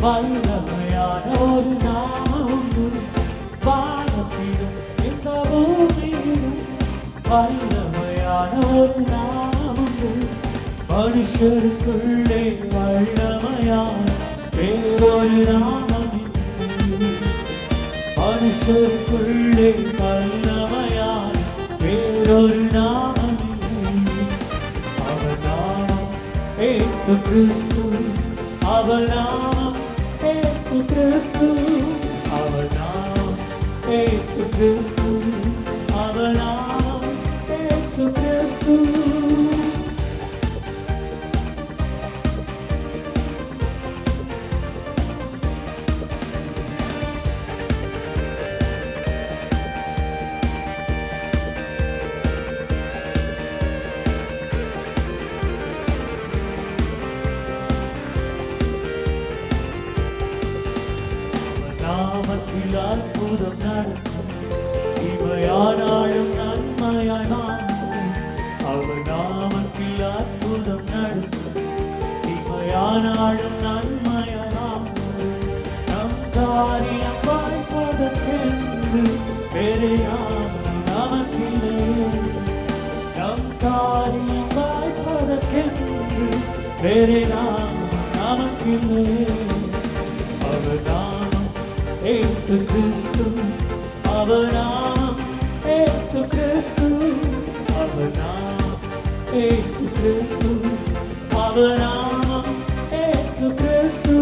வல்லமையான ஒரு நாமம் வானத்திலும் இந்த பூமியிலும் வல்லமையான ஒரு நாமம் மனுஷருக்குள்ளே வல்லமையான வேறொரு நாமம் மனுஷருக்குள்ளே வல்லமையான வேறொரு நாமம் அவர் நாமம் ஏசு கிறிஸ்து அவர் நாமம் ஏசு கிறிஸ்து அவர் நாமம் ஏசு கிறிஸ்து அவர் நாமம் ஏசு கிறிஸ்து நாமத்தில் அற்புதம் நடக்கும் இவையானாலும் நன்மையாய் மாறும் அவர் நாமத்தில் அற்புதம் நடக்கும் இவையானாலும் நன்மையாய் மாறும் நம் காரியம் வாய்ப்பதற்கென்று வேறு யாரும் நமக்கில்லை நம் காரியம் வாய்ப்பதற்கென்று வேறு யாரும் நமக்கில்லை அவர் நாமம் ஏசு கிறிஸ்து அவர் நாமம் ஏசு கிறிஸ்து அவர் நாமம் ஏசு கிறிஸ்து அவர் நாமம் ஏசு கிறிஸ்து